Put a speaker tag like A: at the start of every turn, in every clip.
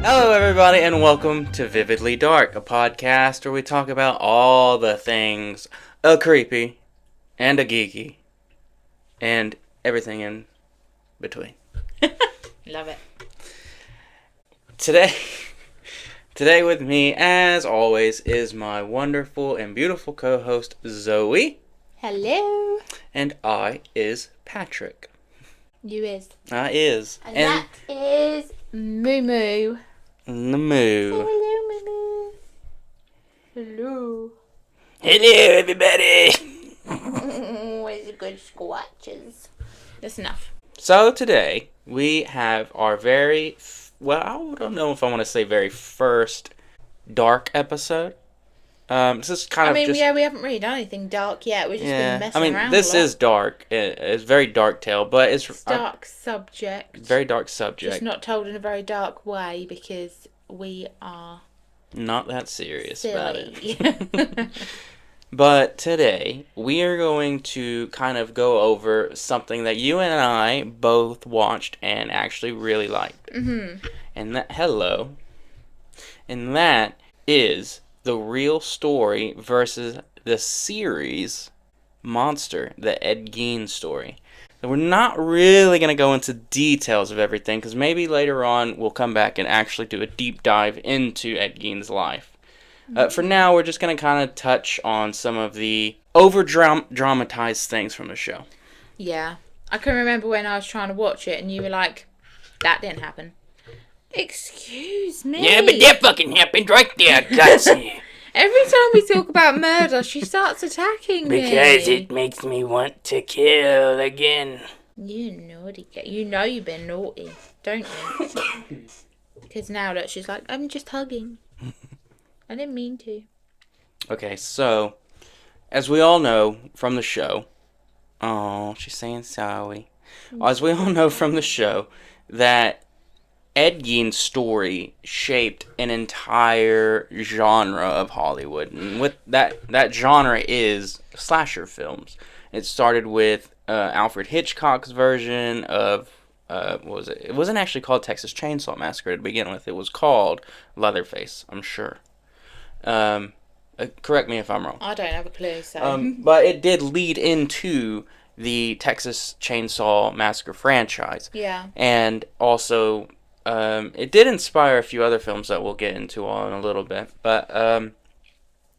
A: Hello, everybody, and welcome to Vividly Dark, a podcast where we talk about all the things a creepy and a geeky and everything in between.
B: Love it.
A: Today with me, as always, is my wonderful and beautiful co-host, Zoe.
B: Hello.
A: And I is Patrick.
B: You is.
A: I is.
B: And that is Moo Moo.
A: The Moo.
B: Hello, Moo Moo. Hello.
A: Hello, everybody.
B: Where's the good squatches? That's enough.
A: So today, we have our I don't know if I want to say very first dark episode. This is kind of
B: we haven't really done anything dark yet. We've just been messing around
A: this
B: a lot.
A: is dark. It's a very dark tale, but it's
B: dark subject.
A: Very dark subject.
B: Just not told in a very dark way because we are
A: not that serious
B: silly.
A: about it. But today, we are going to kind of go over something that you and I both watched and actually really liked.
B: Mm-hmm.
A: And that is the real story versus the series Monster, the Ed Gein Story. And we're not really going to go into details of everything, because maybe later on we'll come back and actually do a deep dive into Ed Gein's life. For now, we're just going to kind of touch on some of the over-dramatized things from the show.
B: Yeah. I can remember when I was trying to watch it and you were like, that didn't happen. Excuse me.
A: Yeah, but that fucking happened right there, Gutsy.
B: Every time we talk about murder, she starts attacking me.
A: Because it makes me want to kill again.
B: You naughty girl. You know you've been naughty, don't you? Because now look, she's like, I'm just hugging. I didn't mean to.
A: Okay, so, as we all know from the show... Oh, she's saying sorry. As we all know from the show, that Ed Gein's story shaped an entire genre of Hollywood. And with that genre is slasher films. It started with Alfred Hitchcock's version of... what was it? It wasn't actually called Texas Chainsaw Massacre to begin with. It was called Leatherface, I'm sure. Correct me if I'm wrong.
B: I don't have a clue, so...
A: But it did lead into the Texas Chainsaw Massacre franchise.
B: Yeah.
A: And also, it did inspire a few other films that we'll get into in a little bit. But,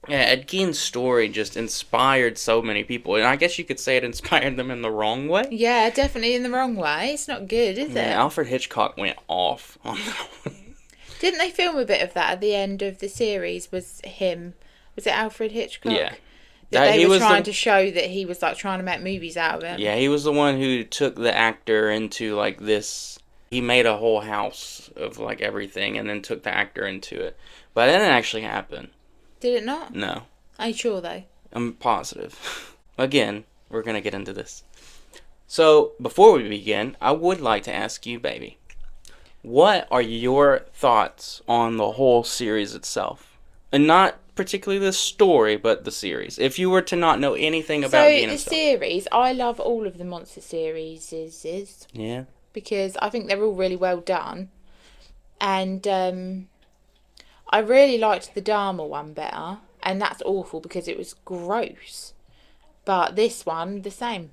A: Ed Gein's story just inspired so many people. And I guess you could say it inspired them in the wrong way.
B: Yeah, definitely in the wrong way. It's not good, is it?
A: Yeah, Alfred Hitchcock went off on that one.
B: Didn't they film a bit of that at the end of the series? Was it Alfred Hitchcock?
A: Yeah.
B: That they were trying to show that he was like trying to make movies out of it.
A: Yeah, he was the one who took the actor into like this. He made a whole house of like everything and then took the actor into it. But it didn't actually happen.
B: Did it not?
A: No.
B: Are you sure though?
A: I'm positive. Again, we're going to get into this. So, before we begin, I would like to ask you, baby. What are your thoughts on the whole series itself? And not particularly the story, but the series. If you were to not know anything about Gein himself.
B: So, the series, I love all of the monster series.
A: Yeah.
B: Because I think they're all really well done. And I really liked the Dharma one better. And that's awful because it was gross. But this one, the same.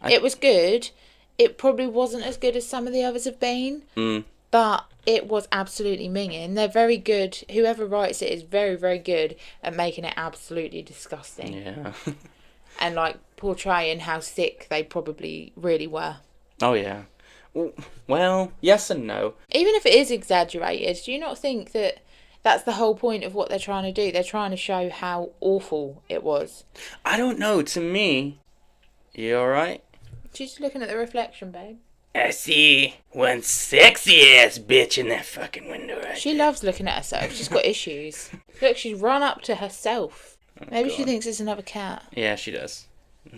B: It was good. It probably wasn't as good as some of the others have been. But it was absolutely minging. They're very good. Whoever writes it is very, very good at making it absolutely disgusting.
A: Yeah.
B: And like portraying how sick they probably really were.
A: Oh, yeah. Well, yes and no.
B: Even if it is exaggerated, do you not think that that's the whole point of what they're trying to do? They're trying to show how awful it was.
A: I don't know. To me... You alright?
B: She's looking at the reflection, babe.
A: I see one sexy ass bitch in that fucking window right
B: She loves looking at herself. She's got issues. Look, she's run up to herself. Maybe
A: God.
B: She thinks it's another cat.
A: Yeah, she does.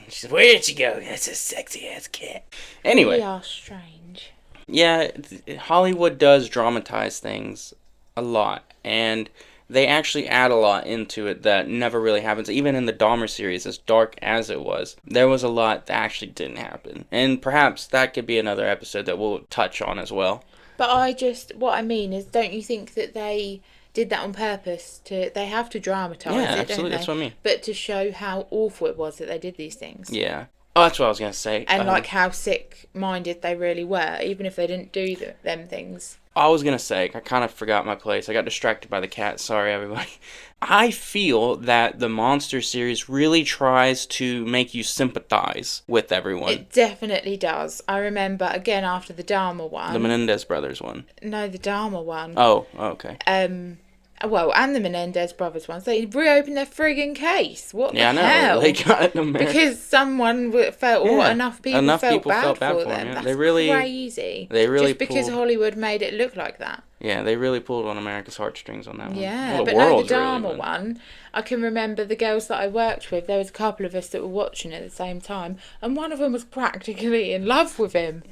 A: She says, where did she go? That's a sexy ass cat. Anyway.
B: We are strange.
A: Yeah, Hollywood does dramatize things a lot. And they actually add a lot into it that never really happens. Even in the Dahmer series, as dark as it was, there was a lot that actually didn't happen. And perhaps that could be another episode that we'll touch on as well.
B: But what I mean is, don't you think that they did that on purpose? They have to dramatise it,
A: absolutely.
B: don't they?
A: That's what I mean.
B: But to show how awful it was that they did these things.
A: Yeah. Oh, that's what I was going to say.
B: And how sick-minded they really were, even if they didn't do them things.
A: I was going to say, I kind of forgot my place. I got distracted by the cat. Sorry, everybody. I feel that the Monster series really tries to make you sympathize with everyone.
B: It definitely does. I remember, again, after the Dharma one.
A: The Menendez brothers one.
B: No, the Dharma one.
A: Oh, okay.
B: Well, and the Menendez brothers ones. They reopened their frigging case. What the hell?
A: Yeah, I know. They got it in America.
B: Because someone felt, enough people felt bad for them.
A: Yeah.
B: That's
A: they really,
B: crazy.
A: They really
B: just because Hollywood made it look like that.
A: Yeah, they really pulled on America's heartstrings on that one.
B: Yeah, but no, the Dharma one, I can remember the girls that I worked with, there was a couple of us that were watching at the same time, and one of them was practically in love with him.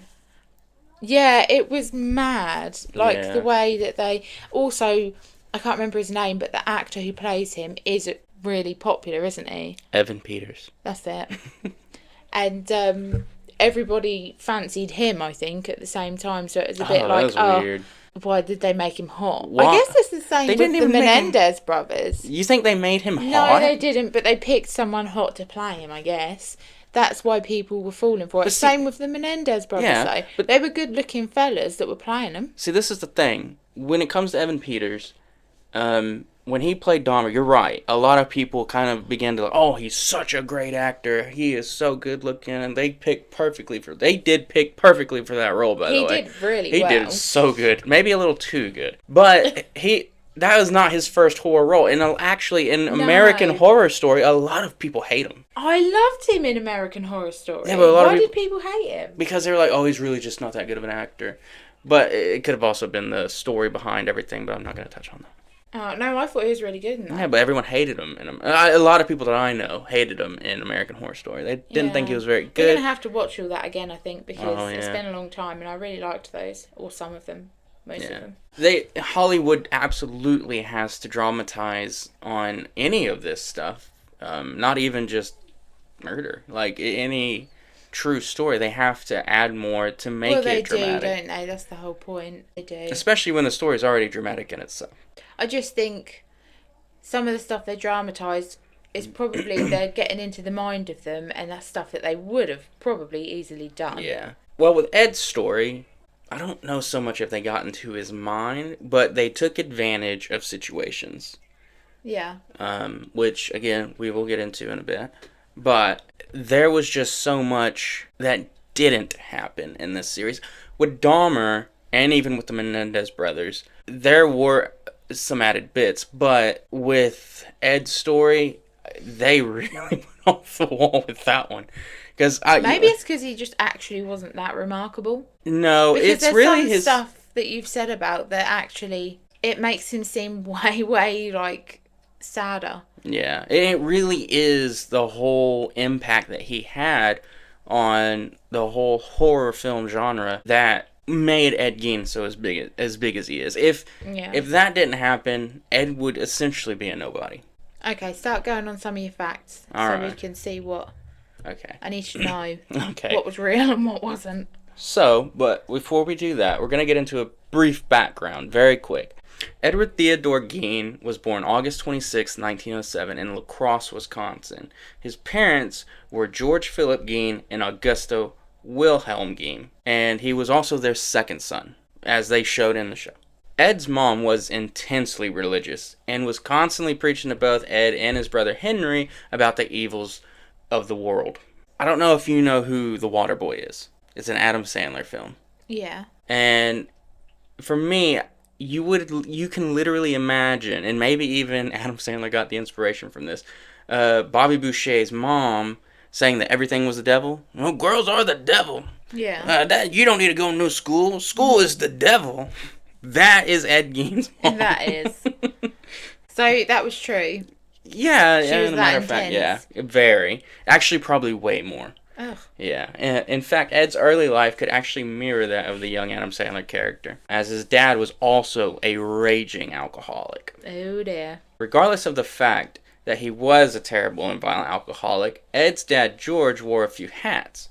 B: Yeah, it was mad. The way that they... Also, I can't remember his name, but the actor who plays him is really popular, isn't he?
A: Evan Peters.
B: That's it. And everybody fancied him, I think, at the same time, so it was a bit like,
A: weird.
B: Why did they make him hot?
A: What?
B: I guess it's the same with the Menendez brothers.
A: You think they made him hot?
B: No, they didn't, but they picked someone hot to play him, I guess. That's why people were falling for it. Same with the Menendez brothers, though. But they were good-looking fellas that were playing them.
A: See, this is the thing. When it comes to Evan Peters, when he played Dahmer, you're right. A lot of people kind of began to, he's such a great actor. He is so good looking, and they did pick perfectly for that role, by the way.
B: He did really
A: well. He did so good. Maybe a little too good. But that was not his first horror role. And actually, in American Horror Story, a lot of people hate him.
B: I loved him in American Horror Story.
A: Yeah, but
B: why did people hate him?
A: Because they were like, he's really just not that good of an actor. But it could have also been the story behind everything, but I'm not going to touch on that.
B: Oh, no, I thought he was really good in that.
A: Yeah, but everyone hated him. A lot of people that I know hated him in American Horror Story. They didn't think he was very good.
B: We're going to have to watch all that again, I think, because it's been a long time, and I really liked those, or some of them, most of them.
A: Hollywood absolutely has to dramatize on any of this stuff, not even just murder. Like, any true story, they have to add more to make it dramatic.
B: Well, they do, don't they? That's the whole point. They do.
A: Especially when the story is already dramatic in itself.
B: I just think some of the stuff they dramatise is probably they're getting into the mind of them, and that's stuff that they would have probably easily done.
A: Yeah. Well, with Ed's story, I don't know so much if they got into his mind, but they took advantage of situations.
B: Yeah.
A: Which, again, we will get into in a bit. But there was just so much that didn't happen in this series. With Dahmer, and even with the Menendez brothers, there were some added bits, but with Ed's story, they really went off the wall with that one.
B: Maybe it's because he just actually wasn't that remarkable.
A: No,
B: because
A: it's really his
B: stuff that you've said about that actually it makes him seem way sadder. Yeah,
A: it really is the whole impact that he had on the whole horror film genre that made Ed Gein so as big as he is. If that didn't happen, Ed would essentially be a nobody.
B: Okay, start going on some of your facts we can see what.
A: Okay.
B: I need to know what was real and what wasn't.
A: So, but before we do that, we're going to get into a brief background, very quick. Edward Theodore Gein was born August 26, 1907 in La Crosse, Wisconsin. His parents were George Philip Gein and Augusto Wilhelm Gein, and he was also their second son, as they showed in the show. Ed's mom was intensely religious and was constantly preaching to both Ed and his brother Henry about the evils of the world. I don't know if you know who The Waterboy is. It's an Adam Sandler film.
B: Yeah.
A: And for me, you can literally imagine, and maybe even Adam Sandler got the inspiration from this, Bobby Boucher's mom saying that everything was the devil. Well, girls are the devil.
B: Yeah.
A: You don't need to go to no school. School is the devil. That is Ed Gein's mom.
B: That is. So that was true.
A: Yeah,
B: she was that intense.
A: Yeah, very. Actually, probably way more.
B: Ugh.
A: Yeah. In fact, Ed's early life could actually mirror that of the young Adam Sandler character, as his dad was also a raging alcoholic.
B: Oh dear.
A: Regardless of the fact that he was a terrible and violent alcoholic, Ed's dad, George, wore a few hats.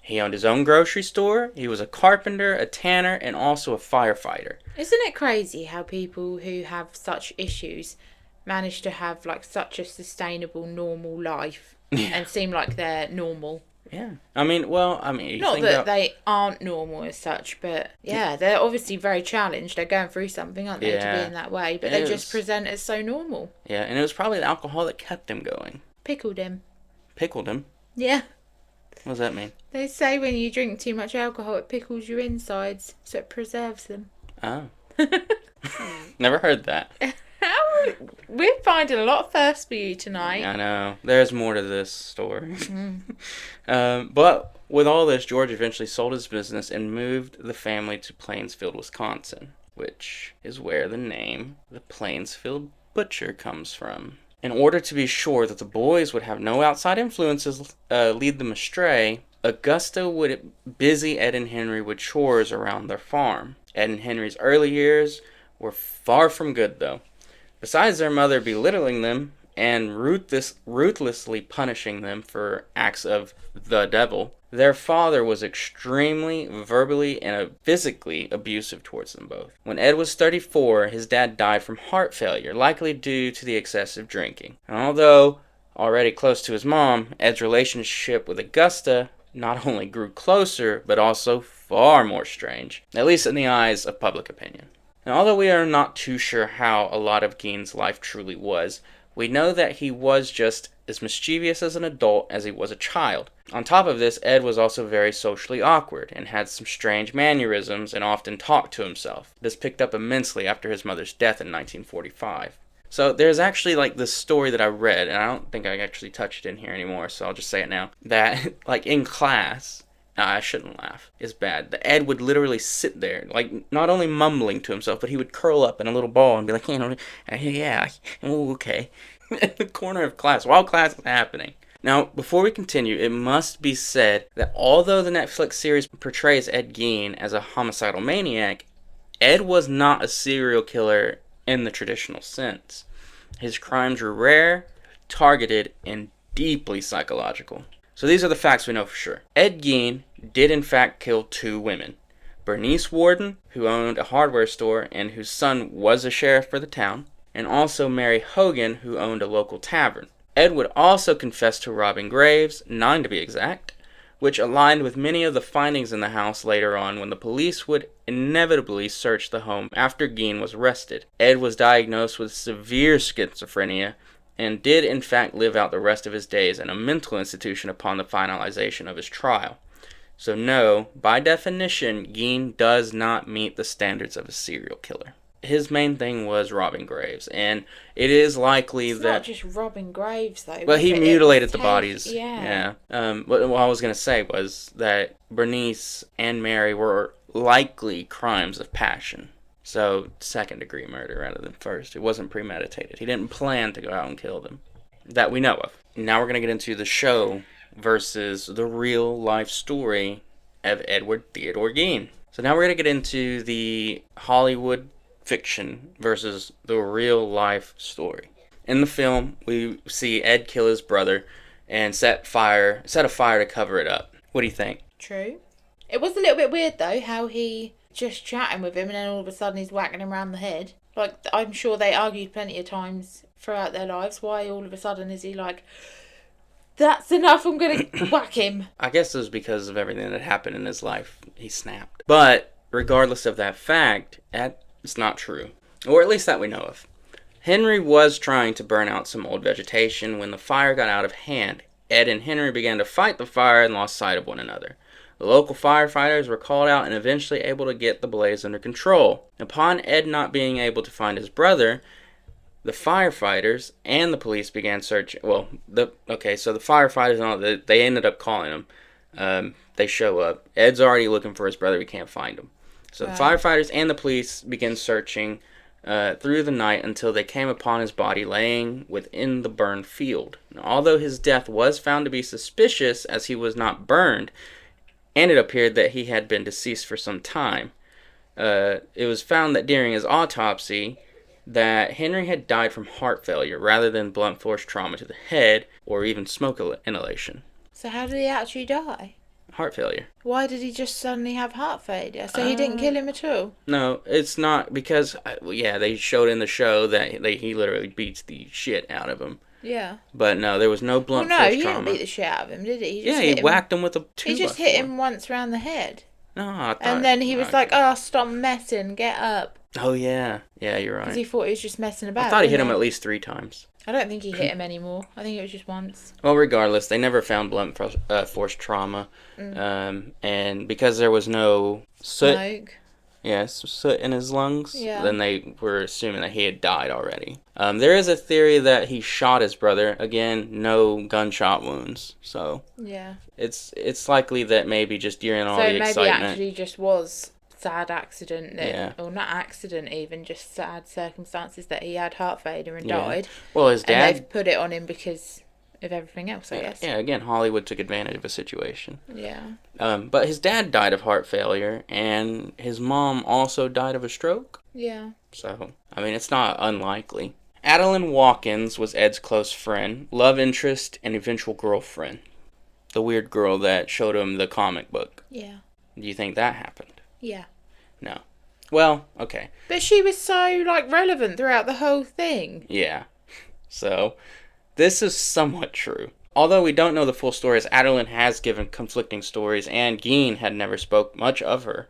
A: He owned his own grocery store. He was a carpenter, a tanner, and also a firefighter.
B: Isn't it crazy how people who have such issues manage to have like such a sustainable, normal life and seem like they're normal?
A: Yeah. I mean,
B: not that they aren't normal as such, but yeah, they're obviously very challenged. They're going through something, aren't they, to be in that way? But they just present as so normal.
A: Yeah, and it was probably the alcohol that kept him going.
B: Pickled him.
A: Pickled him?
B: Yeah.
A: What does that mean?
B: They say when you drink too much alcohol, it pickles your insides, so it preserves them.
A: Oh. Never heard that.
B: We're finding a lot of firsts for you tonight.
A: I know. There's more to this story. But with all this, George eventually sold his business and moved the family to Plainsfield, Wisconsin, which is where the name the Plainsfield Butcher comes from. In order to be sure that the boys would have no outside influences lead them astray, Augusta would busy Ed and Henry with chores around their farm. Ed and Henry's early years were far from good, though. Besides their mother belittling them and ruthlessly punishing them for acts of the devil, their father was extremely verbally and physically abusive towards them both. When Ed was 34, his dad died from heart failure, likely due to the excessive drinking. And although already close to his mom, Ed's relationship with Augusta not only grew closer, but also far more strange, at least in the eyes of public opinion. And although we are not too sure how a lot of Gein's life truly was, we know that he was just as mischievous as an adult as he was a child. On top of this, Ed was also very socially awkward and had some strange mannerisms and often talked to himself. This picked up immensely after his mother's death in 1945. So there's actually like this story that I read, and I don't think I actually touched it in here anymore, so I'll just say it now, that like in class, I shouldn't laugh, it's bad, the Ed would literally sit there, like not only mumbling to himself, but he would curl up in a little ball and be like, yeah, okay, in the corner of class while class is happening. Now, before we continue, it must be said that although the Netflix series portrays Ed Gein as a homicidal maniac, Ed was not a serial killer in the traditional sense. His crimes were rare, targeted, and deeply psychological. So these are the facts we know for sure. Ed Gein did in fact kill 2 women. Bernice Warden, who owned a hardware store and whose son was a sheriff for the town, and also Mary Hogan, who owned a local tavern. Ed would also confess to robbing graves, 9 to be exact, which aligned with many of the findings in the house later on when the police would inevitably search the home after Gein was arrested. Ed was diagnosed with severe schizophrenia and did in fact live out the rest of his days in a mental institution upon the finalization of his trial. So no, by definition, Gein does not meet the standards of a serial killer. His main thing was robbing graves, and it is likely
B: it's
A: that...
B: not just robbing graves, though.
A: Well, he mutilated the bodies.
B: Yeah.
A: What I was going to say was that Bernice and Mary were likely crimes of passion. So, second-degree murder rather than first. It wasn't premeditated. He didn't plan to go out and kill them. That we know of. Now we're going to get into the show versus the real-life story of Edward Theodore Gein. So now we're going to get into the Hollywood fiction versus the real-life story. In the film, we see Ed kill his brother and set a fire to cover it up. What do you think?
B: True. It was a little bit weird, though, how he just chatting with him and then all of a sudden he's whacking him around the head. Like, I'm sure they argued plenty of times throughout their lives. Why all of a sudden is he like, that's enough, I'm going to whack him?
A: I guess it was because of everything that happened in his life. He snapped. But, regardless of that fact, it's not true. Or at least that we know of. Henry was trying to burn out some old vegetation when the fire got out of hand. Ed and Henry began to fight the fire and lost sight of one another. The local firefighters were called out and eventually able to get the blaze under control. Upon Ed not being able to find his brother, the firefighters and the police began searching. So the firefighters and all, they ended up calling him. They show up. Ed's already looking for his brother. We can't find him. So the firefighters and the police began searching through the night until they came upon his body laying within the burned field. Now, although his death was found to be suspicious as he was not burned, and it appeared that he had been deceased for some time, it was found that during his autopsy that Henry had died from heart failure rather than blunt force trauma to the head or even smoke inhalation.
B: So how did he actually die?
A: heart failure.
B: Why did he just suddenly have heart failure? So he didn't kill him at all?
A: No, it's not because, they showed in the show that he literally beats the shit out of him.
B: Yeah.
A: But no, there was no blunt force
B: he
A: trauma.
B: didn't beat the shit out of him, did he?
A: He whacked him with a 2x4.
B: He just hit him once round the head.
A: No, I thought...
B: And then he was like, oh, stop messing, get up.
A: Oh, yeah. Yeah, you're right.
B: Because he thought he was just messing about.
A: I thought he hit him at least 3 times.
B: I don't think he hit him anymore. I think it was just once.
A: Well, regardless, they never found blunt force trauma. And because there was no soot...
B: Smoke.
A: Yes, soot in his lungs.
B: Yeah.
A: Then they were assuming that he had died already. There is a theory that he shot his brother. Again, no gunshot wounds. So
B: yeah,
A: it's likely that maybe just during all the excitement. So
B: maybe actually just was sad accident. Or not accident even, just sad circumstances that he had heart failure and died.
A: Well, his dad...
B: And they've put it on him because of everything else, I guess.
A: Yeah, again, Hollywood took advantage of a situation.
B: Yeah.
A: But his dad died of heart failure, and his mom also died of a stroke.
B: Yeah.
A: So, I mean, it's not unlikely. Adeline Watkins was Ed's close friend, love interest, and eventual girlfriend. The weird girl that showed him the comic book.
B: Yeah.
A: Do you think that happened?
B: Yeah.
A: No. Well, okay.
B: But she was so, relevant throughout the whole thing.
A: Yeah. So... this is somewhat true. Although we don't know the full story, as Adeline has given conflicting stories, and Gein had never spoke much of her.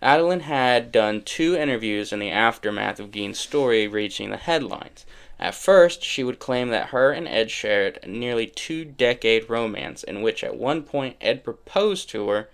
A: Adeline had done 2 interviews in the aftermath of Gein's story reaching the headlines. At first, she would claim that her and Ed shared a nearly 2-decade romance, in which at one point Ed proposed to her,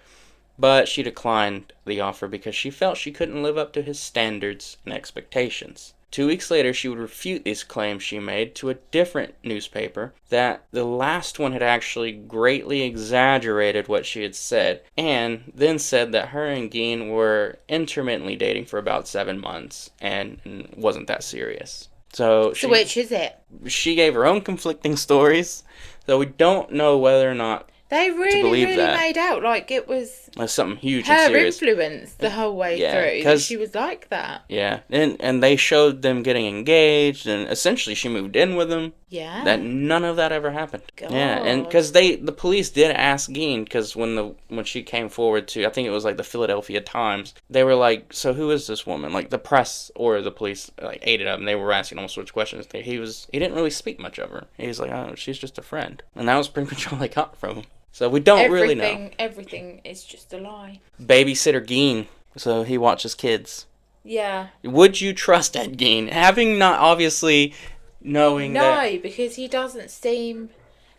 A: but she declined the offer because she felt she couldn't live up to his standards and expectations. 2 weeks later, she would refute these claims she made to a different newspaper that the last one had actually greatly exaggerated what she had said, and then said that her and Gein were intermittently dating for about 7 months and wasn't that serious. So
B: which is it?
A: She gave her own conflicting stories, so we don't know whether or not
B: they really made out like it was
A: something huge and
B: her
A: serious.
B: Influence the whole way through. That she was like that.
A: Yeah, and they showed them getting engaged, and essentially she moved in with him.
B: Yeah.
A: That none of that ever happened.
B: God.
A: Yeah, and because the police did ask Gein, because when she came forward to, I think it was the Philadelphia Times, they were like, so who is this woman? The press or the police ate it up, and they were asking all sorts of questions. He didn't really speak much of her. He was like, oh, she's just a friend, and that was pretty much all they got from him. So we don't really know.
B: Everything is just a lie.
A: Babysitter Gein. So he watches kids.
B: Yeah.
A: Would you trust Ed Gein? Having not obviously knowing that...
B: No, because he doesn't seem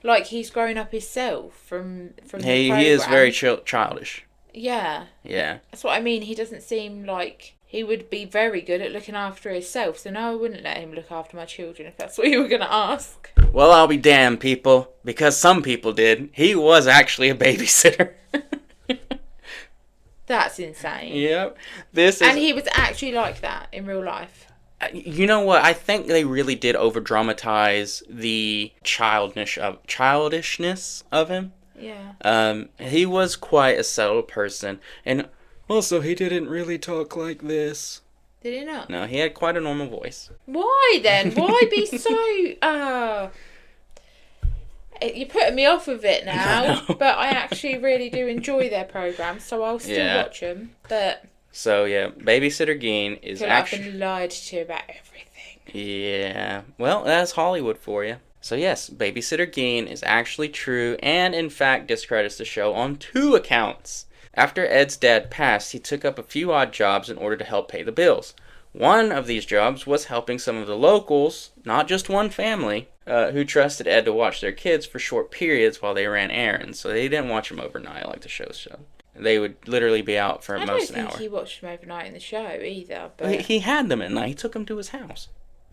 B: like he's grown up himself from the program.
A: He is very childish.
B: Yeah.
A: Yeah.
B: That's what I mean. He doesn't seem like he would be very good at looking after himself. So no, I wouldn't let him look after my children if that's what you were going to ask.
A: Well, I'll be damned, people. Because some people did. He was actually a babysitter.
B: That's insane.
A: Yep.
B: And he was actually like that in real life.
A: You know what? I think they really did over-dramatize the childishness of him.
B: Yeah.
A: He was quite a settled person. And also, he didn't really talk like this.
B: Did he not?
A: No, he had quite a normal voice.
B: Why then? Why be so... You're putting me off with it now, but I actually really do enjoy their programs, so I'll still watch them. But
A: so yeah, Babysitter Gein is actually...
B: I've been lied to about everything.
A: Yeah, well, that's Hollywood for you. So yes, Babysitter Gein is actually true, and in fact discredits the show on 2 accounts. After Ed's dad passed, he took up a few odd jobs in order to help pay the bills. One of these jobs was helping some of the locals, not just one family, who trusted Ed to watch their kids for short periods while they ran errands. So they didn't watch them overnight like the show showed. They would literally be out for most an hour. I don't
B: think he watched them overnight in the show either. But
A: he had them at night. He took them to his house.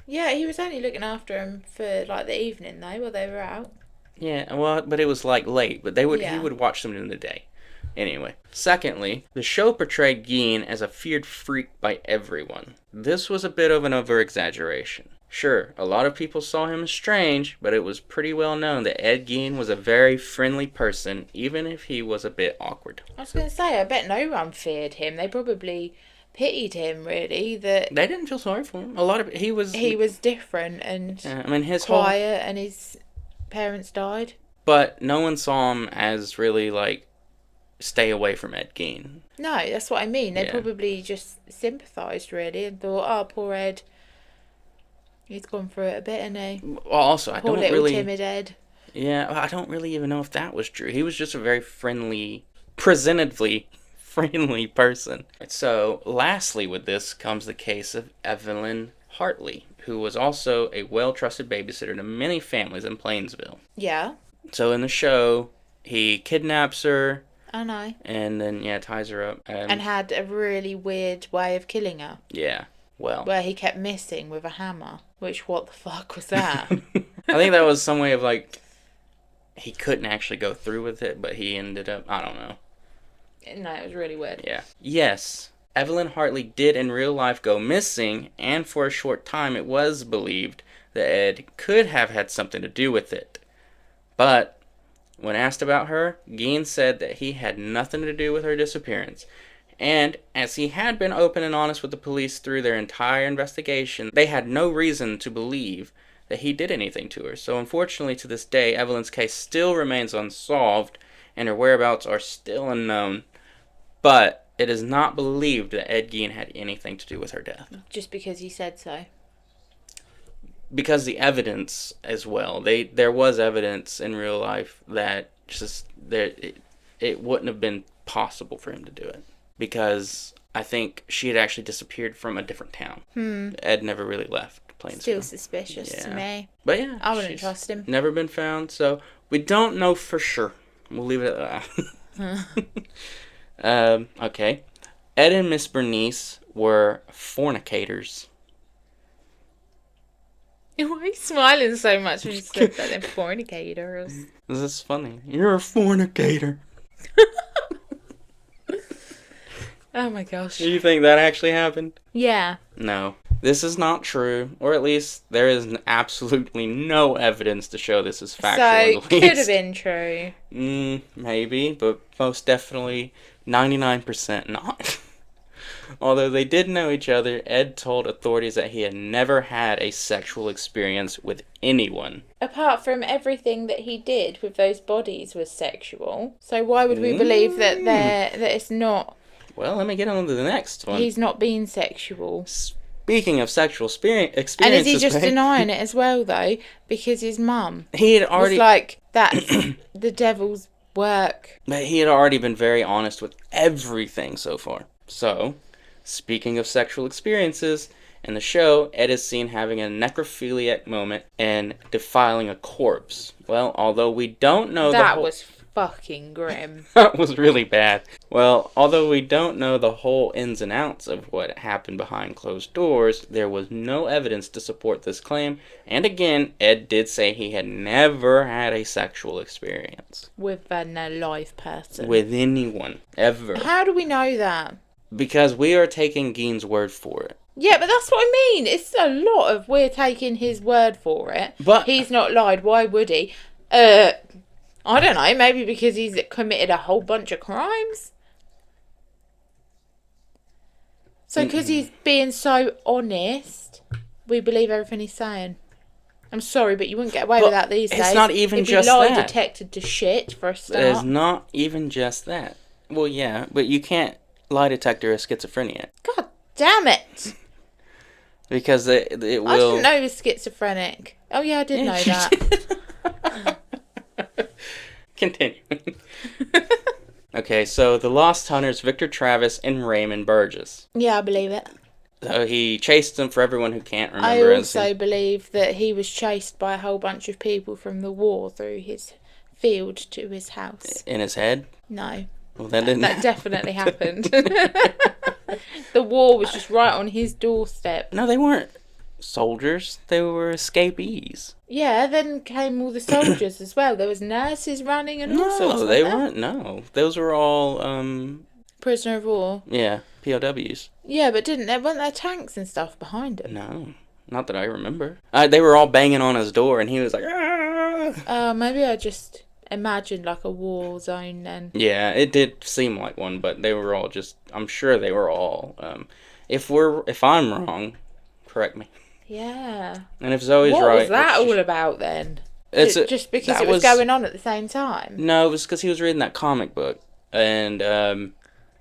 B: Yeah, he was only looking after them for the evening though, while they were out.
A: Yeah, well, but it was late. But he would watch them during the day. Anyway, secondly, the show portrayed Gein as a feared freak by everyone. This was a bit of an over-exaggeration. Sure, a lot of people saw him as strange, but it was pretty well known that Ed Gein was a very friendly person, even if he was a bit awkward.
B: I was going to say, I bet no one feared him. They probably pitied him, really. That
A: they didn't feel sorry for him. He was
B: different and
A: his
B: quiet, and his parents died.
A: But no one saw him as really, stay away from Ed Gein.
B: No, that's what I mean. They
A: Yeah.
B: probably just sympathised, really, and thought, oh, poor Ed. He's gone through it a bit, hasn't he?
A: Well, also, I
B: Poor
A: don't
B: little
A: really...
B: timid Ed.
A: Yeah, I don't really even know if that was true. He was just a very friendly, presentably friendly person. So, lastly with this comes the case of Evelyn Hartley, who was also a well-trusted babysitter to many families in Plainsville.
B: Yeah,
A: So, in the show, he kidnaps her,
B: I know.
A: and then, ties her up.
B: And had a really weird way of killing her,
A: Yeah, well...
B: where he kept missing with a hammer. Which, what the fuck was that?
A: I think that was some way of, like... He couldn't actually go through with it, but he ended up... I don't know.
B: No, it was really weird.
A: Yeah. Yes, Evelyn Hartley did in real life go missing, and for a short time it was believed that Ed could have had something to do with it. But when asked about her, Gein said that he had nothing to do with her disappearance. And as he had been open and honest with the police through their entire investigation, they had no reason to believe that he did anything to her. So unfortunately, to this day, Evelyn's case still remains unsolved, and her whereabouts are still unknown. But it is not believed that Ed Gein had anything to do with her death.
B: Just because he said so.
A: Because the evidence as well. There was evidence in real life that it wouldn't have been possible for him to do it. Because I think she had actually disappeared from a different town. Ed never really left Plainsville.
B: Still suspicious to
A: Yeah.
B: me.
A: But yeah,
B: I wouldn't
A: she's
B: trust him.
A: never been found, so we don't know for sure. We'll leave it at that. Okay. Ed and Miss Bernice were fornicators.
B: Why are you smiling so much when you said that? They're fornicators.
A: This is funny. You're a fornicator.
B: Oh my gosh.
A: Do you think that actually happened?
B: Yeah.
A: No. This is not true, or at least there is absolutely no evidence to show this is factual.
B: So,
A: in the
B: could
A: least.
B: have been true.
A: Maybe, but most definitely 99% not. Although they did know each other, Ed told authorities that he had never had a sexual experience with anyone.
B: Apart from everything that he did with those bodies was sexual. So why would we believe that it's not...
A: Well, let me get on to the next one.
B: He's not being sexual.
A: Speaking of sexual experiences...
B: And is he just denying it as well, though? Because his mum
A: He had already...
B: was like, that's the devil's work.
A: But he had already been very honest with everything so far. So, speaking of sexual experiences, in the show, Ed is seen having a necrophiliac moment and defiling a corpse. Well, although we don't know
B: That was fucking grim.
A: That was really bad. Well, although we don't know the whole ins and outs of what happened behind closed doors, there was no evidence to support this claim. And again, Ed did say he had never had a sexual experience.
B: With a live person.
A: With anyone. Ever.
B: How do we know that?
A: Because we are taking Gein's word for it.
B: Yeah, but that's what I mean. It's a lot of we're taking his word for it.
A: But
B: he's not lied. Why would he? I don't know. Maybe because he's committed a whole bunch of crimes. So because he's being so honest, we believe everything he's saying. I'm sorry, but you wouldn't get away with that these days.
A: It's not even
B: It'd
A: just
B: be lie
A: that.
B: detected to shit for a start.
A: It's not even just that. Well, yeah, but you can't lie detector a schizophrenia.
B: God damn it!
A: Because it will...
B: I didn't know he was schizophrenic. Oh yeah, I did know that.
A: Continue. Okay, so the Lost Hunters, Victor Travis and Raymond Burgess.
B: Yeah, I believe it.
A: So he chased them, for everyone who can't remember.
B: I also believe that he was chased by a whole bunch of people from the war through his field to his house.
A: In his head?
B: No.
A: Well, that didn't...
B: That definitely happened. The war was just right on his doorstep.
A: No, they weren't soldiers. They were escapees.
B: Yeah, then came all the soldiers as well. There was nurses running and all sorts.
A: No, they weren't. No, those were all
B: Prisoner of war.
A: Yeah, POWs.
B: Yeah, but weren't there tanks and stuff behind him?
A: No, not that I remember. They were all banging on his door, and he was like, "Ah!"
B: Maybe I just imagined like a war zone then.
A: Yeah, it did seem like one, but they were all just... I'm sure they were all... If I'm wrong, correct me.
B: Yeah.
A: And if Zoe's
B: what
A: right...
B: What was that all about then? Just because it was going on at the same time?
A: No, it was because he was reading that comic book. And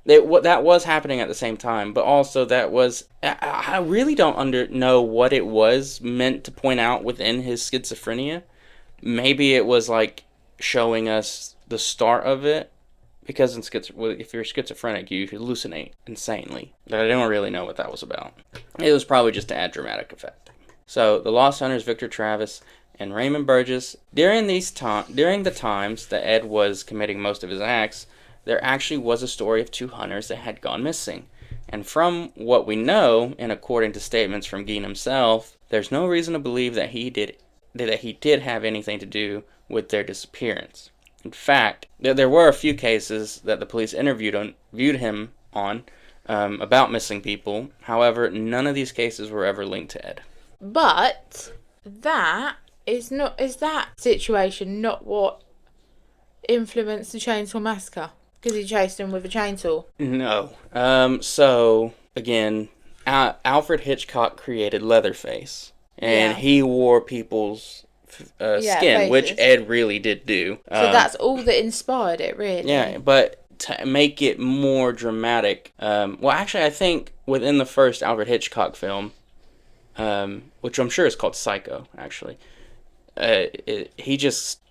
A: that was happening at the same time, but also that was, I really don't know what it was meant to point out within his schizophrenia. Maybe it was like showing us the start of it, because if you're schizophrenic, you hallucinate insanely. But I don't really know what that was about. It was probably just to add dramatic effect. So the Lost Hunters, Victor Travis and Raymond Burgess, during the times that Ed was committing most of his acts, there actually was a story of 2 hunters that had gone missing. And from what we know, and according to statements from Gein himself, there's no reason to believe that he did have anything to do with their disappearance. In fact, there were a few cases that the police interviewed him on about missing people. However, none of these cases were ever linked to Ed.
B: But is that situation not what influenced the Chainsaw Massacre? Because he chased him with a chainsaw.
A: No. So, again, Alfred Hitchcock created Leatherface. And he wore people's skin, faces. Which Ed really did do.
B: So that's all that inspired it, really.
A: Yeah, but to make it more dramatic... well, actually, I think within the first Alfred Hitchcock film, which I'm sure is called Psycho, actually,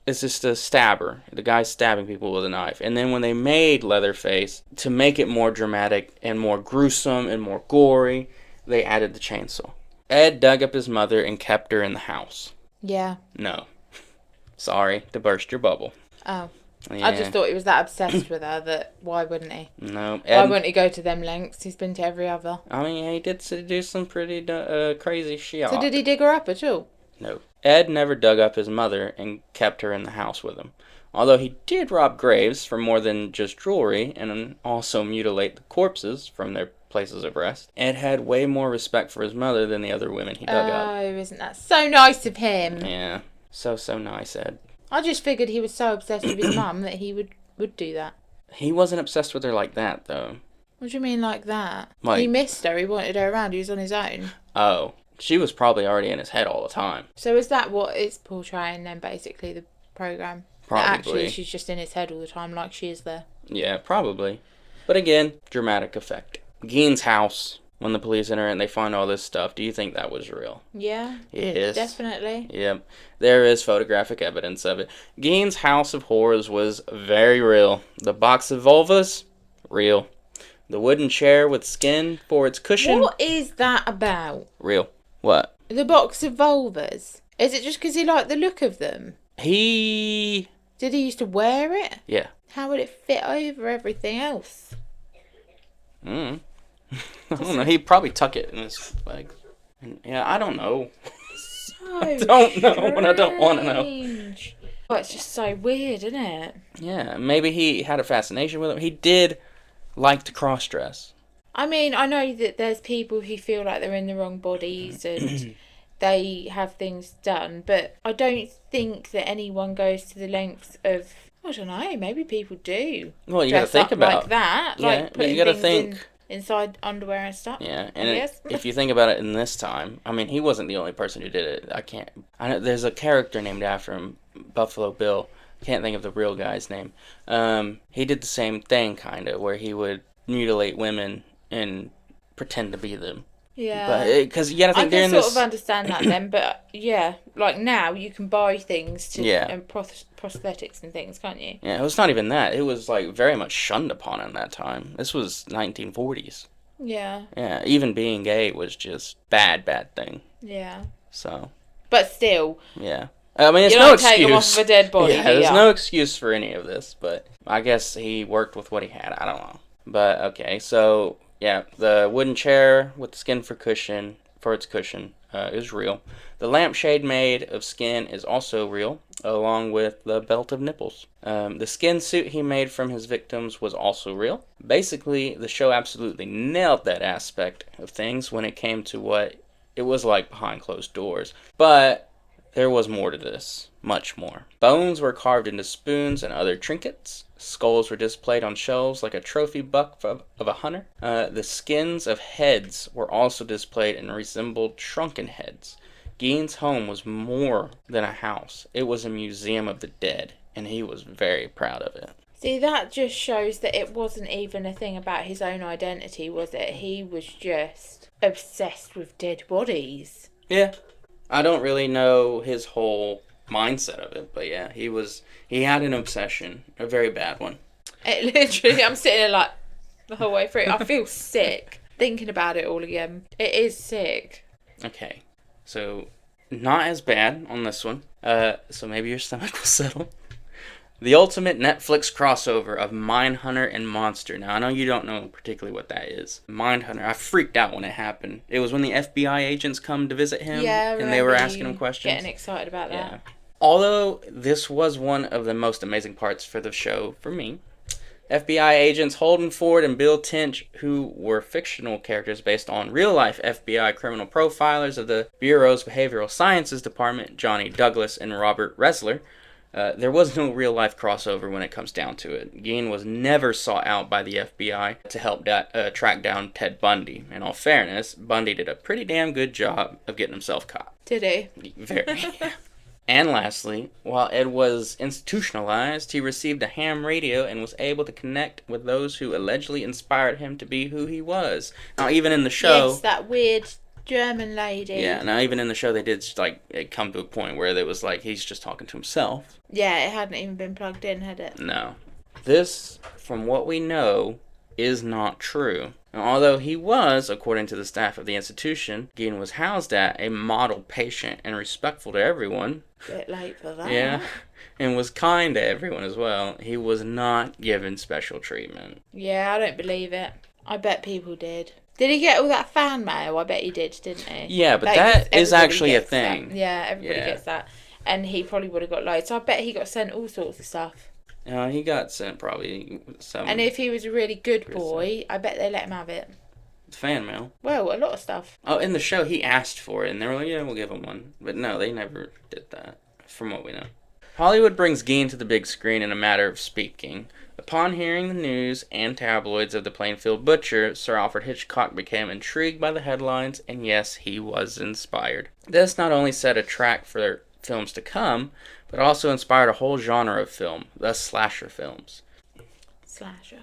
A: it's just a stabber. The guy's stabbing people with a knife. And then when they made Leatherface, to make it more dramatic and more gruesome and more gory, they added the chainsaw. Ed dug up his mother and kept her in the house.
B: Yeah.
A: No. Sorry to burst your bubble.
B: Oh. Yeah. I just thought he was that obsessed with her that why wouldn't he?
A: No.
B: Why wouldn't he go to them lengths? He's been to every other.
A: I mean, he did do some pretty crazy shit.
B: So did he dig her up at all?
A: No. Ed never dug up his mother and kept her in the house with him. Although he did rob graves for more than just jewelry and also mutilate the corpses from their places of rest. Ed had way more respect for his mother than the other women he dug up.
B: Oh, isn't that so nice of him?
A: Yeah. So nice, Ed.
B: I just figured he was so obsessed with his mum that he would do that.
A: He wasn't obsessed with her like that, though.
B: What do you mean like that?
A: Like,
B: he missed her. He wanted her around. He was on his own.
A: Oh. She was probably already in his head all the time.
B: So is that what it's portraying then, basically, the programme?
A: Probably.
B: That actually, she's just in his head all the time like she is there.
A: Yeah, probably. But again, dramatic effect. Gein's house, when the police enter and they find all this stuff, do you think that was real?
B: Yeah.
A: Yes.
B: Definitely.
A: Yep. There is photographic evidence of it. Gein's house of horrors was very real. The box of vulvas, real. The wooden chair with skin for its cushion.
B: What is that about?
A: Real. What?
B: The box of vulvas. Is it just because he liked the look of them? Did he used to wear it?
A: Yeah.
B: How would it fit over everything else?
A: I don't know. He'd probably tuck it in his legs. Yeah, I don't know.
B: So
A: I don't know, and I don't want to know.
B: Oh, it's just so weird, isn't it?
A: Yeah, maybe he had a fascination with him. He did like to cross-dress.
B: I mean, I know that there's people who feel like they're in the wrong bodies and they have things done, but I don't think that anyone goes to the lengths of, I don't know, maybe people do.
A: Well, you got to think about
B: like that,
A: yeah,
B: like putting
A: you got to
B: things
A: think
B: inside underwear and stuff.
A: Yeah, and if you think about it in this time, I mean, he wasn't the only person who did it. I know there's a character named after him, Buffalo Bill. Can't think of the real guy's name. He did the same thing, kind of, where he would mutilate women and pretend to be them.
B: Yeah.
A: But because you got to think
B: I can sort of understand that then, but yeah, like now you can buy things to and prosthetics and things, can't you?
A: Yeah, it was not even that. It was like very much shunned upon in that time. This was 1940s.
B: Yeah.
A: Yeah, even being gay was just bad thing.
B: Yeah.
A: So.
B: But still.
A: Yeah. I mean, it's
B: no excuse. You don't take him off of a dead body.
A: Yeah, there's no excuse for any of this, but I guess he worked with what he had. I don't know. But, okay, so, yeah, the wooden chair with the skin for its cushion is real. The lampshade made of skin is also real, along with the belt of nipples. The skin suit he made from his victims was also real. Basically, the show absolutely nailed that aspect of things when it came to what it was like behind closed doors. But there was more to this. Much more. Bones were carved into spoons and other trinkets. Skulls were displayed on shelves like a trophy buck of a hunter. The skins of heads were also displayed and resembled shrunken heads. Gein's home was more than a house. It was a museum of the dead, and he was very proud of it.
B: See, that just shows that it wasn't even a thing about his own identity, was it? He was just obsessed with dead bodies.
A: Yeah. I don't really know his whole mindset of it, but yeah, he had an obsession, a very bad one.
B: It literally, I'm sitting there like the whole way through. I feel sick thinking about it all again. It is sick.
A: Okay, so not as bad on this one. So maybe your stomach will settle. The ultimate Netflix crossover of Mindhunter and Monster. Now, I know you don't know particularly what that is. Mindhunter, I freaked out when it happened. It was when the FBI agents come to visit him, and they were asking him questions.
B: Getting excited about that.
A: Yeah. Although this was one of the most amazing parts for the show for me, FBI agents Holden Ford and Bill Tench, who were fictional characters based on real-life FBI criminal profilers of the Bureau's Behavioral Sciences Department, Johnny Douglas and Robert Ressler. There was no real-life crossover when it comes down to it. Gein was never sought out by the FBI to help track down Ted Bundy. In all fairness, Bundy did a pretty damn good job of getting himself caught.
B: Did he?
A: Very. And lastly, while Ed was institutionalized, he received a ham radio and was able to connect with those who allegedly inspired him to be who he was. Now, even in the show...
B: Yes, that weird German lady.
A: Yeah, now even in the show they did, like, it come to a point where it was like he's just talking to himself.
B: Yeah, it hadn't even been plugged in, had it?
A: No. This, from what we know, is not true. Now, although he was, according to the staff of the institution, Gein was housed at a model patient and respectful to everyone.
B: Bit late for that.
A: Yeah, and was kind to everyone as well. He was not given special treatment.
B: Yeah, I don't believe it. I bet people did. Did he get all that fan mail? I bet he did, didn't he?
A: Yeah, but like, that is actually a thing.
B: That. Yeah, everybody gets that. And he probably would have got loads. So I bet he got sent all sorts of stuff.
A: He got sent probably some...
B: And if he was a really good boy, I bet they let him have it.
A: Fan mail?
B: Well, a lot of stuff.
A: Oh, in the show, he asked for it, and they were like, yeah, we'll give him one. But no, they never did that, from what we know. Hollywood brings Gein to the big screen in a matter of speaking. Upon hearing the news and tabloids of the Plainfield Butcher, Sir Alfred Hitchcock became intrigued by the headlines, and yes, he was inspired. This not only set a track for their films to come, but also inspired a whole genre of film, the slasher films.
B: Slasher.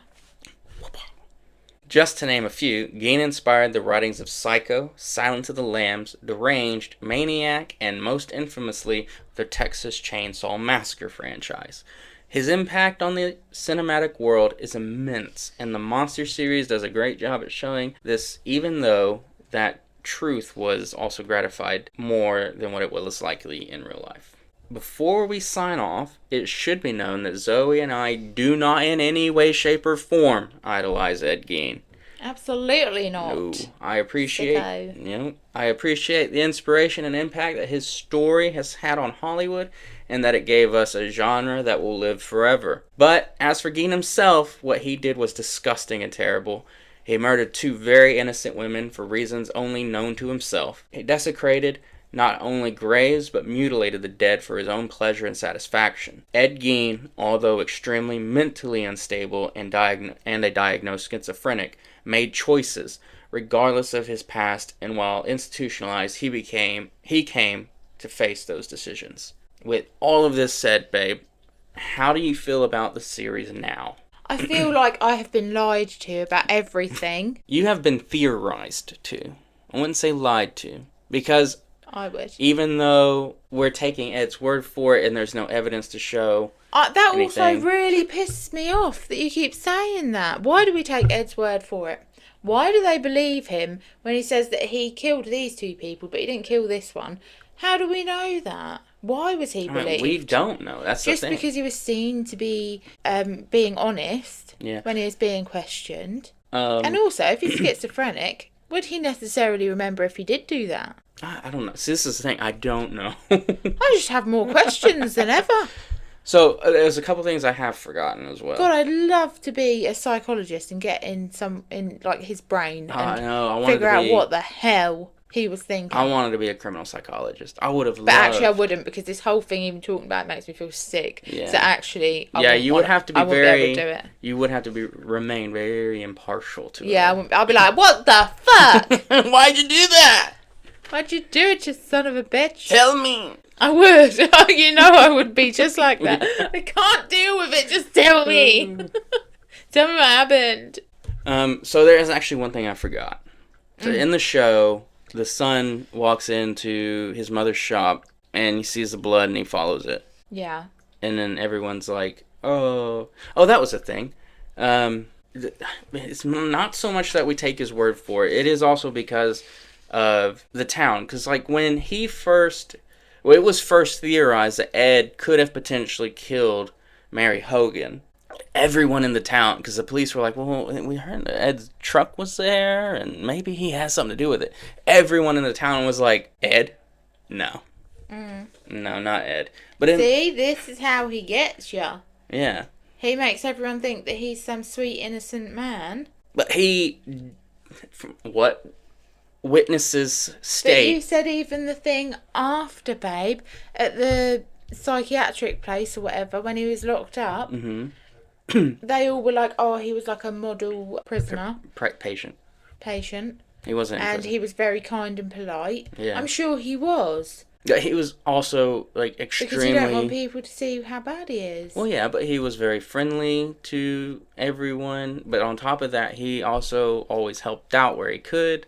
A: Just to name a few, Gein inspired the writings of Psycho, Silence of the Lambs, Deranged, Maniac, and most infamously, the Texas Chainsaw Massacre franchise. His impact on the cinematic world is immense, and the Monster series does a great job at showing this, even though that truth was also gratified more than what it was likely in real life. Before we sign off, it should be known that Zoe and I do not in any way, shape, or form idolize Ed Gein.
B: Absolutely not.
A: No, I appreciate the inspiration and impact that his story has had on Hollywood, and that it gave us a genre that will live forever. But as for Gein himself, what he did was disgusting and terrible. He murdered two very innocent women for reasons only known to himself. He desecrated not only graves, but mutilated the dead for his own pleasure and satisfaction. Ed Gein, although extremely mentally unstable and a diagnosed schizophrenic, made choices, regardless of his past, and while institutionalized, he came to face those decisions. With all of this said, babe, how do you feel about the series now?
B: I feel like I have been lied to about everything.
A: You have been theorized to. I wouldn't say lied to, because
B: I would.
A: Even though we're taking Ed's word for it and there's no evidence to show
B: that
A: anything.
B: Also really pisses me off that you keep saying that. Why do we take Ed's word for it? Why do they believe him when he says that he killed these two people but he didn't kill this one? How do we know that? Why was he believed?
A: We don't know. That's the thing.
B: Just because he was seen to be being honest when he was being questioned. And also, if he's schizophrenic, would he necessarily remember if he did do that?
A: I don't know. See, this is the thing. I don't know.
B: I just have more questions than ever.
A: So, there's a couple things I have forgotten as well.
B: God, I'd love to be a psychologist and get in like his brain and figure out what the hell he was thinking.
A: I wanted to be a criminal psychologist. I would have loved...
B: But actually, I wouldn't, because this whole thing even talking about it makes me feel sick. Yeah. So actually,
A: you would have to be very...
B: do it.
A: You would have to remain very impartial to it.
B: Yeah, I'll be like, what the fuck?
A: Why'd you do that?
B: Why'd you do it, you son of a bitch?
A: Tell me.
B: I would. You know I would be just like that. I can't deal with it. Just tell me. Tell me what happened.
A: So there is actually one thing I forgot. So in the show, the son walks into his mother's shop and he sees the blood and he follows it.
B: Yeah.
A: And then everyone's like, oh, that was a thing. It's not so much that we take his word for it. It is also because of the town. Because, like, when it was first theorized that Ed could have potentially killed Mary Hogan, everyone in the town, because the police were like, well, we heard that Ed's truck was there, and maybe he has something to do with it. Everyone in the town was like, Ed? No. No, not Ed. But
B: see, this is how he gets you.
A: Yeah.
B: He makes everyone think that he's some sweet, innocent man.
A: But what witnesses state...
B: But you said even the thing after, babe, at the psychiatric place or whatever, when he was locked up, they all were like, oh, he was like a model prisoner.
A: Patient. He wasn't.
B: And he was very kind and polite.
A: Yeah.
B: I'm sure he was.
A: He was also, like, extremely...
B: Because you don't want people to see how bad he is.
A: Well, yeah, but he was very friendly to everyone. But on top of that, he also always helped out where he could.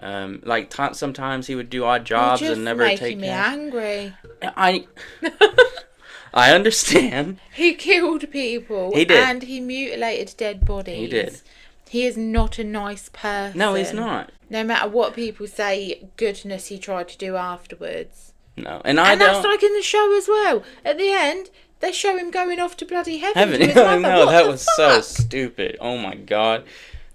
A: Sometimes he would do odd jobs and never take care.
B: You're making me angry.
A: I understand.
B: He killed people.
A: He did.
B: And he mutilated dead bodies.
A: He did.
B: He is not a nice person.
A: No, he's not.
B: No matter what people say, goodness, he tried to do afterwards.
A: No,
B: and that's like in the show as well. At the end, they show him going off to bloody heaven. To his mother.
A: No, that was so stupid. Oh my god.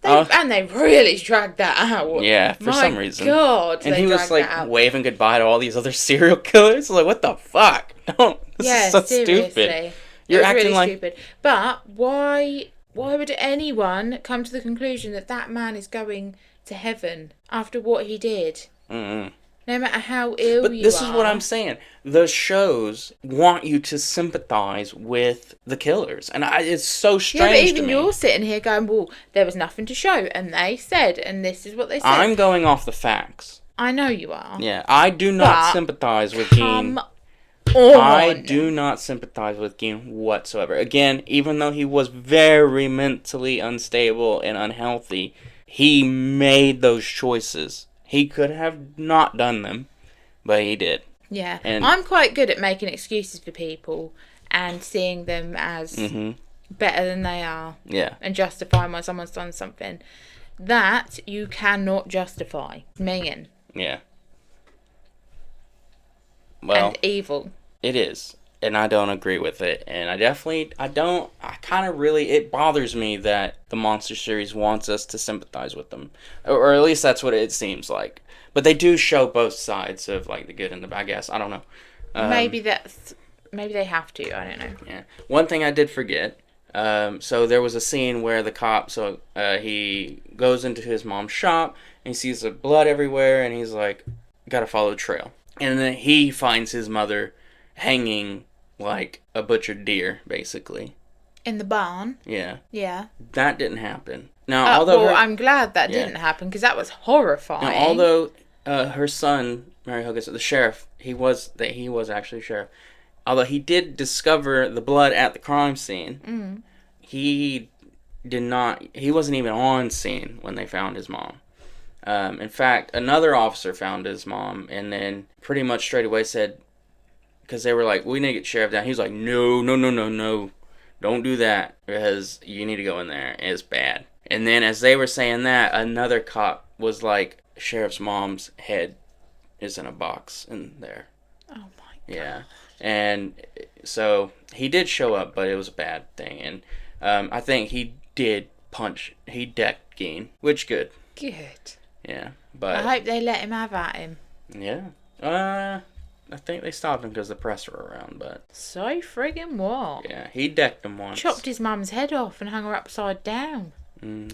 B: And they really dragged that out.
A: Yeah, for some reason.
B: My God,
A: and he was like waving goodbye to all these other serial killers. Like, what the fuck? This is so
B: seriously.
A: stupid. You're acting
B: really
A: like
B: stupid. But why would anyone come to the conclusion that man is going to heaven after what he did? No matter how ill you are.
A: But this is what I'm saying. The shows want you to sympathize with the killers. And it's so strange to me.
B: You're sitting here going, well, there was nothing to show. And they said, and this is what they said.
A: I'm going off the facts.
B: I know you are.
A: Yeah, I do not sympathize with Gein. I do not sympathize with Gein whatsoever. Again, even though he was very mentally unstable and unhealthy, he made those choices. He could have not done them, but he did.
B: Yeah. And I'm quite good at making excuses for people and seeing them as better than they are.
A: Yeah.
B: And justifying why someone's done something. That you cannot justify. Mean.
A: Yeah. Well,
B: and evil.
A: It is. And I don't agree with it. And it bothers me that the Monster series wants us to sympathize with them. Or at least that's what it seems like. But they do show both sides of, like, the good and the bad, I guess. I don't know.
B: Maybe they have to. I don't know.
A: Yeah. One thing I did forget. So there was a scene where the cop, he goes into his mom's shop and he sees the blood everywhere and he's like, gotta follow the trail. And then he finds his mother hanging like a butchered deer, basically.
B: In the barn?
A: Yeah.
B: Yeah.
A: That didn't happen. Now, although
B: I'm glad that didn't happen because that was horrifying.
A: Now, although her son, Mary Hogan, the sheriff, he was actually sheriff. Although he did discover the blood at the crime scene, he wasn't even on scene when they found his mom. In fact, another officer found his mom and then pretty much straight away said, because they were like, we need to get sheriff down. He was like, no. Don't do that because you need to go in there. It's bad. And then as they were saying that, another cop was like, sheriff's mom's head is in a box in there.
B: Oh my God.
A: Yeah. And so he did show up, but it was a bad thing. And I think he decked Gein, which good.
B: Good.
A: Yeah. But
B: I hope they let him have at him.
A: Yeah. I think they stopped him because the press were around, but...
B: So friggin' what?
A: Yeah, he decked him once.
B: Chopped his mum's head off and hung her upside down.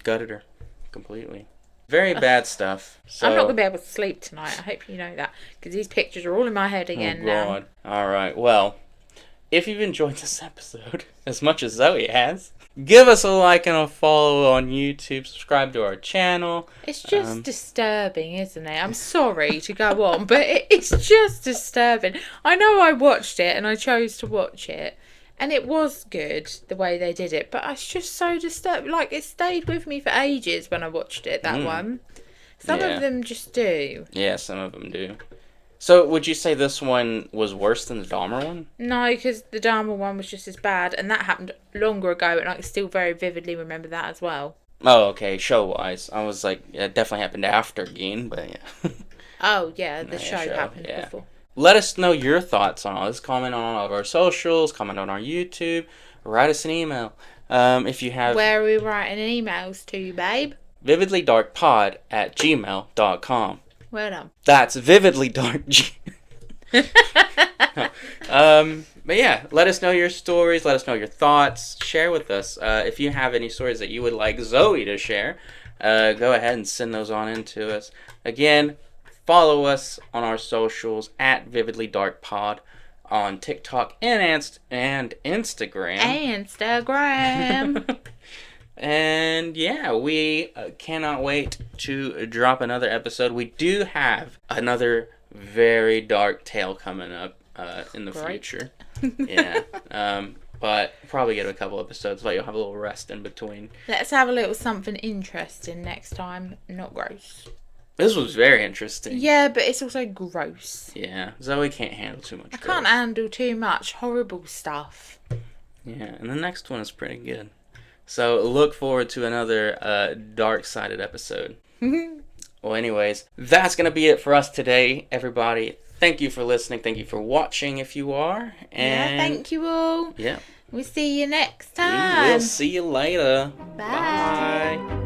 A: Gutted her. Completely. Very bad stuff. So...
B: I'm not going to be able to sleep tonight. I hope you know that. Because these pictures are all in my head again now.
A: God. Alright, well... If you've enjoyed this episode as much as Zoe has... Give us a like and a follow on YouTube. Subscribe to our channel.
B: It's just disturbing, isn't it? I'm sorry to go on, but it's just disturbing. I know I watched it and I chose to watch it. And it was good, the way they did it. But it's just so disturbing. Like, it stayed with me for ages when I watched it, that one. Some of them just do.
A: Yeah, some of them do. So, would you say this one was worse than the Dahmer one?
B: No, because the Dharma one was just as bad, and that happened longer ago, and I can still very vividly remember that as well.
A: Oh, okay, show-wise. I was like, it definitely happened after Gein, but yeah.
B: Oh, yeah, the show happened before.
A: Let us know your thoughts on all this. Comment on all of our socials, comment on our YouTube, write us an email. If you have...
B: Where are we writing emails to, babe?
A: vividlydarkpod@gmail.com.
B: Well done.
A: That's vividlydark. But yeah, let us know your stories. Let us know your thoughts. Share with us. If you have any stories that you would like Zoe to share, go ahead and send those on in to us. Again, follow us on our socials at vividlydarkpod on TikTok and Instagram.
B: Instagram.
A: And yeah, we cannot wait to drop another episode. We do have another very dark tale coming up in the future. Yeah. But probably get a couple episodes, but you'll have a little rest in between.
B: Let's have a little something interesting next time. Not gross.
A: This was very interesting.
B: Yeah, but it's also gross.
A: Yeah, Zoe can't handle too much.
B: I can't handle too much horrible stuff.
A: Yeah, and the next one is pretty good. So look forward to another dark-sided episode. Well, anyways, that's going to be it for us today, everybody. Thank you for listening. Thank you for watching if you are. And
B: yeah, thank you all.
A: Yeah.
B: We'll see you next time.
A: We'll see you later.
B: Bye.
A: Bye.